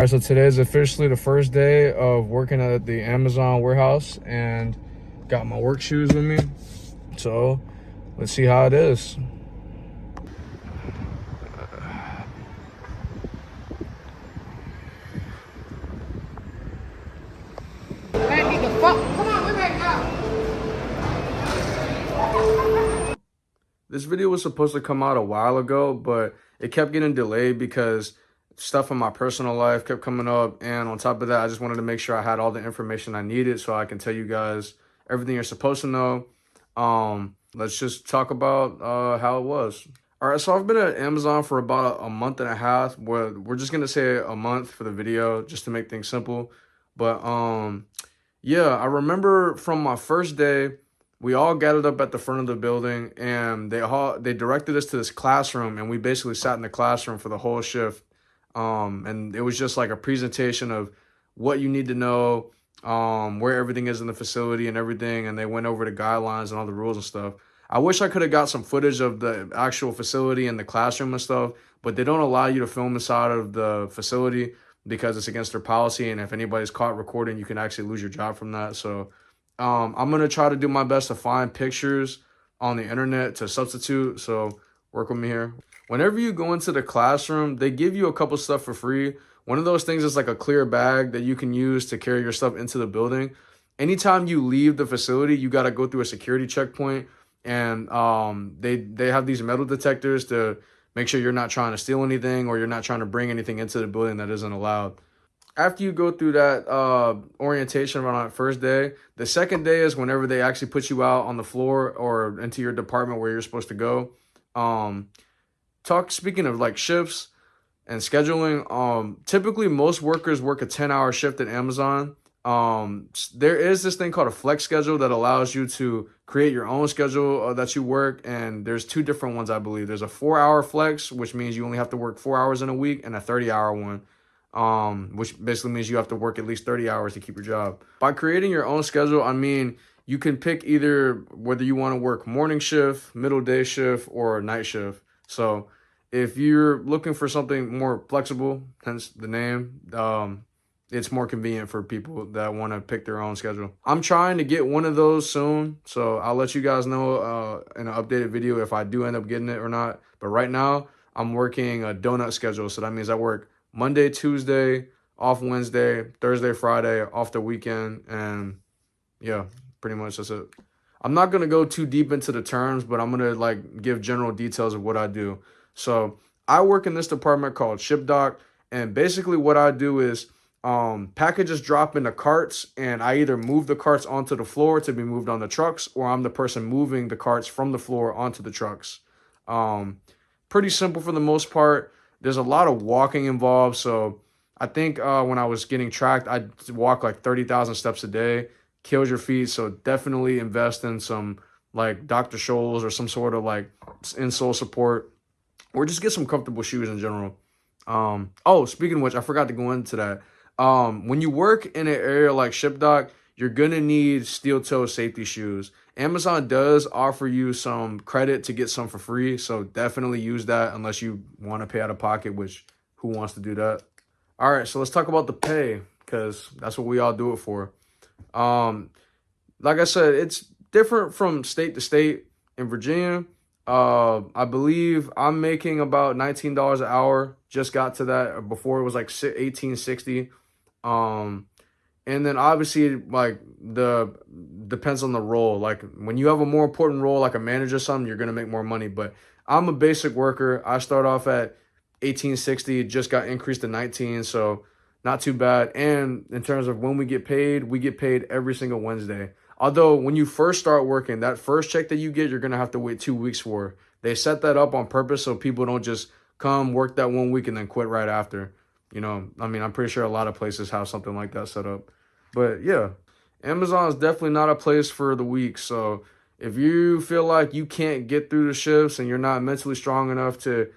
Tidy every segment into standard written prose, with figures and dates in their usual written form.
All right, so today is officially the first day of working at the Amazon warehouse and got my work shoes with me. So let's see how it is. This video was supposed to come out a while ago, but it kept getting delayed because stuff in my personal life kept coming up. And on top of that, I just wanted to make sure I had all the information I needed so I can tell you guys everything you're supposed to know. Let's just talk about how it was. All right, so I've been at Amazon for about a month and a half. We're just gonna say a month for the video just to make things simple. But yeah, I remember from my first day, we all gathered up at the front of the building and they directed us to this classroom, and we basically sat in the classroom for the whole shift. And it was just like a presentation of what you need to know, where everything is in the facility and everything, and they went over the guidelines and all the rules and stuff. I wish I could have got some footage of the actual facility and the classroom and stuff, but they don't allow you to film inside of the facility because it's against their policy, and if anybody's caught recording, you can actually lose your job from that. So I'm going to try to do my best to find pictures on the internet to substitute, so work with me here. Whenever you go into the classroom, they give you a couple stuff for free. One of those things is like a clear bag that you can use to carry your stuff into the building. Anytime you leave the facility, you got to go through a security checkpoint, and they have these metal detectors to make sure you're not trying to steal anything or you're not trying to bring anything into the building that isn't allowed. After you go through that orientation on that first day, the second day is whenever they actually put you out on the floor or into your department where you're supposed to go. Speaking of like shifts and scheduling, typically most workers work a 10-hour shift at Amazon. There is this thing called a flex schedule that allows you to create your own schedule that you work, and there's two different ones, I believe. There's a 4-hour flex, which means you only have to work 4 hours in a week, and a 30-hour one, which basically means you have to work at least 30 hours to keep your job. By creating your own schedule, I mean you can pick either whether you want to work morning shift, middle day shift, or night shift. So if you're looking for something more flexible, hence the name, it's more convenient for people that want to pick their own schedule. I'm trying to get one of those soon, so I'll let you guys know in an updated video if I do end up getting it or not. But right now, I'm working a donut schedule, so that means I work Monday, Tuesday, off Wednesday, Thursday, Friday, off the weekend, and yeah, pretty much that's it. I'm not going to go too deep into the terms, but I'm going to like give general details of what I do. So I work in this department called Ship Dock, and basically what I do is packages drop into carts, and I either move the carts onto the floor to be moved on the trucks, or I'm the person moving the carts from the floor onto the trucks. Pretty simple for the most part. There's a lot of walking involved, so I think when I was getting tracked, I'd walk like 30,000 steps a day. Kills your feet, so definitely invest in some like Dr. Scholl's or some sort of like insole support, or just get some comfortable shoes in general. Oh, speaking of which, I forgot to go into that. When you work in an area like Ship Dock, you're gonna need steel toe safety shoes. Amazon does offer you some credit to get some for free, so definitely use that unless you want to pay out of pocket, which who wants to do that? All right, so let's talk about the pay, because that's what we all do it for. Like I said, it's different from state to state. In Virginia, I believe I'm making about $19 an hour. Just got to that. Before it was like $18.60. And then obviously like depends on the role. Like when you have a more important role, like a manager or something, you're gonna make more money. But I'm a basic worker. I start off at $18.60. Just got increased to 19, so not too bad. And in terms of when we get paid every single Wednesday. Although when you first start working, that first check that you get, you're going to have to wait 2 weeks for. They set that up on purpose so people don't just come, work that 1 week, and then quit right after. You know, I mean, I'm pretty sure a lot of places have something like that set up. But yeah, Amazon is definitely not a place for the weak. So if you feel like you can't get through the shifts and you're not mentally strong enough to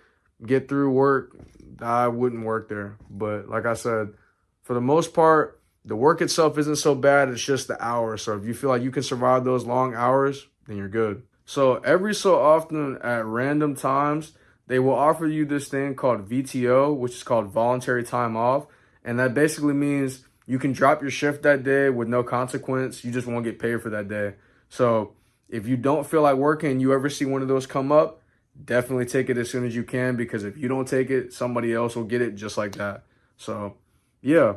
get through work, I wouldn't work there. But like I said, for the most part, the work itself isn't so bad. It's just the hours. So if you feel like you can survive those long hours, then you're good. So every so often at random times, they will offer you this thing called VTO, which is called voluntary time off. And that basically means you can drop your shift that day with no consequence. You just won't get paid for that day. So if you don't feel like working, you ever see one of those come up, definitely take it as soon as you can, because if you don't take it, somebody else will get it just like that. So yeah.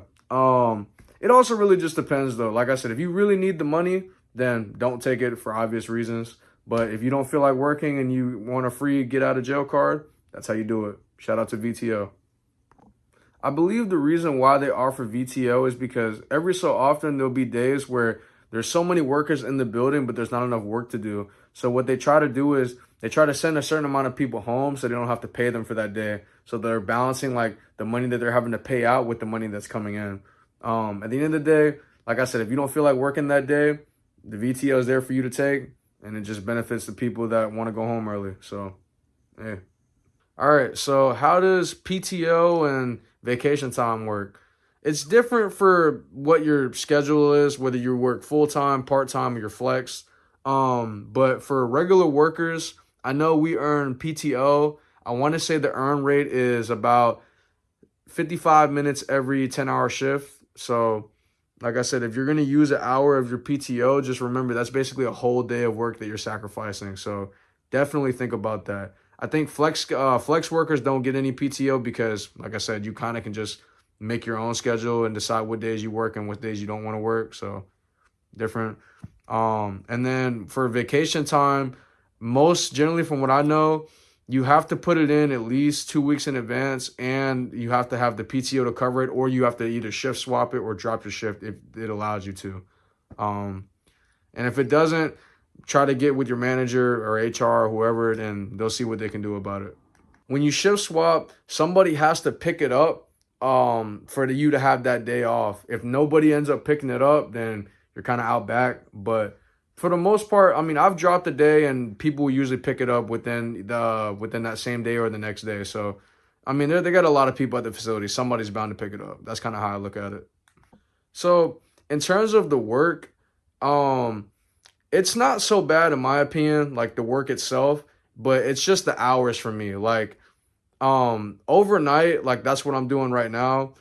It also really just depends though. Like I said, if you really need the money, then don't take it for obvious reasons. But if you don't feel like working and you want a free get out of jail card, that's how you do it. Shout out to VTO. I believe the reason why they offer VTO is because every so often there'll be days where there's so many workers in the building, but there's not enough work to do. So what they try to do is they try to send a certain amount of people home so they don't have to pay them for that day. So they're balancing like the money that they're having to pay out with the money that's coming in. At the end of the day, like I said, if you don't feel like working that day, the VTO is there for you to take, and it just benefits the people that want to go home early. So, yeah. All right, so how does PTO and vacation time work? It's different for what your schedule is, whether you work full-time, part-time, or your flex. But for regular workers, I know we earn PTO. I want to say the earn rate is about 55 minutes every 10-hour shift. So, like I said, if you're going to use an hour of your PTO, just remember that's basically a whole day of work that you're sacrificing. So, definitely think about that. I think flex workers don't get any PTO because, like I said, you kind of can just make your own schedule and decide what days you work and what days you don't want to work. So, different. And then for vacation time, most generally from what I know, you have to put it in at least 2 weeks in advance, and you have to have the PTO to cover it, or you have to either shift swap it or drop your shift if it allows you to. And if it doesn't, try to get with your manager or HR or whoever, and they'll see what they can do about it. When you shift swap, somebody has to pick it up for you to have that day off. If nobody ends up picking it up, then you're kind of out back. But for the most part, I mean, I've dropped a day and people usually pick it up within that same day or the next day. So, I mean, they got a lot of people at the facility. Somebody's bound to pick it up. That's kind of how I look at it. So, in terms of the work, it's not so bad in my opinion, like the work itself, but it's just the hours for me. Like, overnight, like that's what I'm doing right now.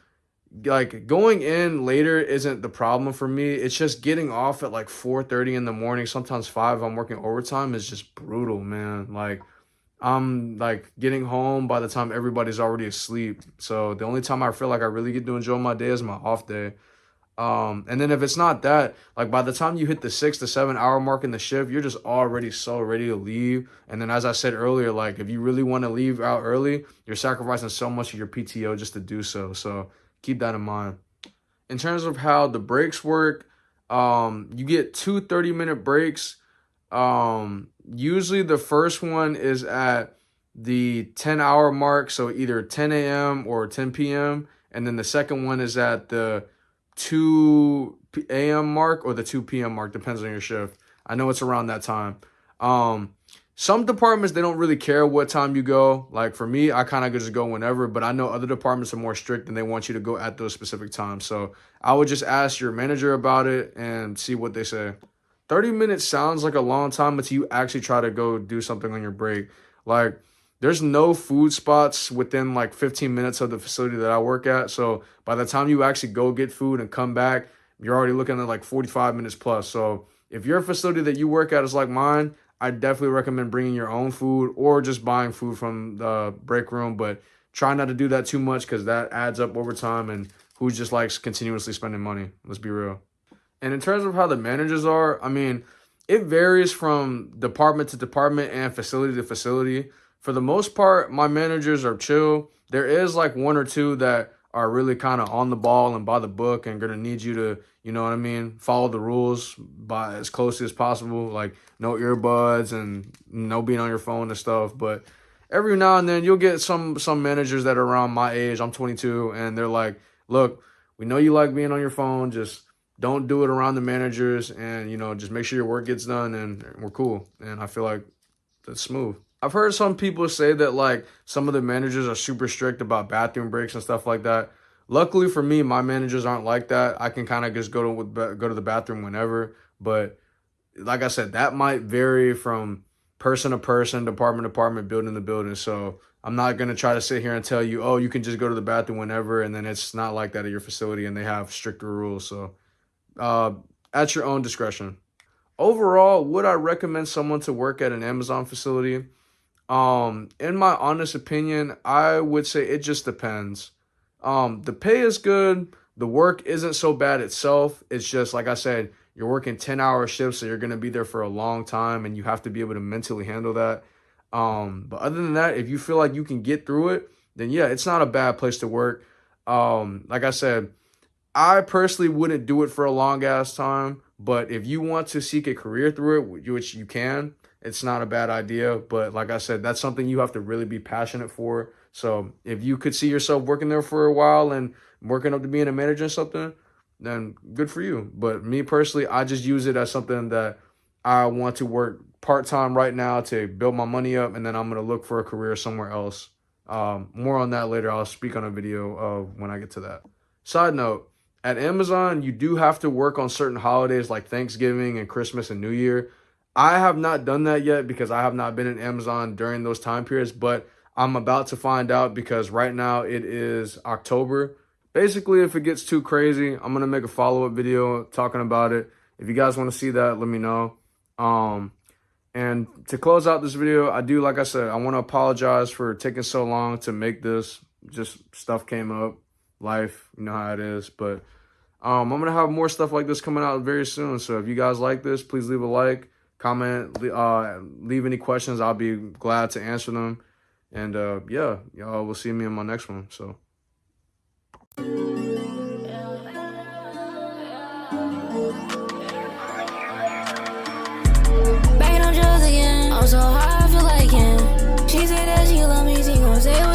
Like going in later isn't the problem for me. It's just getting off at like 4:30 in the morning, sometimes 5. I'm working overtime is just brutal, man. Like I'm like getting home by the time everybody's already asleep. So the only time I feel like I really get to enjoy my day is my off day. And then if it's not that, like by the time you hit the 6 to 7 hour mark in the shift, you're just already so ready to leave. And then as I said earlier, like if you really want to leave out early, you're sacrificing so much of your PTO just to do so. So keep that in mind. In terms of how the breaks work, you get two 30-minute breaks. Usually the first one is at the 10-hour mark, so either 10 a.m. or 10 p.m. And then the second one is at the 2 a.m. mark or the 2 p.m. mark, depends on your shift. I know it's around that time. Some departments, they don't really care what time you go. Like for me, I kind of just go whenever, but I know other departments are more strict and they want you to go at those specific times. So I would just ask your manager about it and see what they say. 30 minutes sounds like a long time until you actually try to go do something on your break. Like there's no food spots within like 15 minutes of the facility that I work at. So by the time you actually go get food and come back, you're already looking at like 45 minutes plus. So if your facility that you work at is like mine, I definitely recommend bringing your own food or just buying food from the break room. But try not to do that too much because that adds up over time, and who just likes continuously spending money? Let's be real. And in terms of how the managers are, I mean, it varies from department to department and facility to facility. For the most part, my managers are chill. There is like one or two that are really kind of on the ball and by the book and going to need you to, you know what I mean, follow the rules by as closely as possible, like no earbuds and no being on your phone and stuff. But every now and then you'll get some managers that are around my age. I'm 22, and they're like, look, we know you like being on your phone. Just don't do it around the managers, and, you know, just make sure your work gets done and we're cool. And I feel like that's smooth. I've heard some people say that like some of the managers are super strict about bathroom breaks and stuff like that. Luckily for me, my managers aren't like that. I can kind of just go to the bathroom whenever. But like I said, that might vary from person to person, department to department, building to building. So I'm not going to try to sit here and tell you, oh, you can just go to the bathroom whenever, and then it's not like that at your facility and they have stricter rules. So at your own discretion. Overall, would I recommend someone to work at an Amazon facility? In my honest opinion, I would say it just depends. The pay is good. The work isn't so bad itself. It's just, like I said, you're working 10-hour shifts, so you're going to be there for a long time, and you have to be able to mentally handle that. But other than that, if you feel like you can get through it, then yeah, it's not a bad place to work. Like I said, I personally wouldn't do it for a long ass time, but if you want to seek a career through it, which you can, it's not a bad idea. But like I said, that's something you have to really be passionate for. So if you could see yourself working there for a while and working up to being a manager or something, then good for you. But me personally, I just use it as something that I want to work part-time right now to build my money up, and then I'm going to look for a career somewhere else. More on that later. I'll speak on a video of when I get to that. Side note, at Amazon, you do have to work on certain holidays like Thanksgiving and Christmas and New Year. I have not done that yet because I have not been in Amazon during those time periods, but I'm about to find out because right now it is October. Basically, if it gets too crazy, I'm going to make a follow-up video talking about it. If you guys want to see that, let me know. And to close out this video, like I said, I want to apologize for taking so long to make this. Just stuff came up, life, you know how it is. But I'm going to have more stuff like this coming out very soon. So if you guys like this, please leave a like, comment, leave any questions. I'll be glad to answer them. And yeah, y'all will see me in my next one. So. I'm so high, I feel like him. She said that she love me, she gon' say what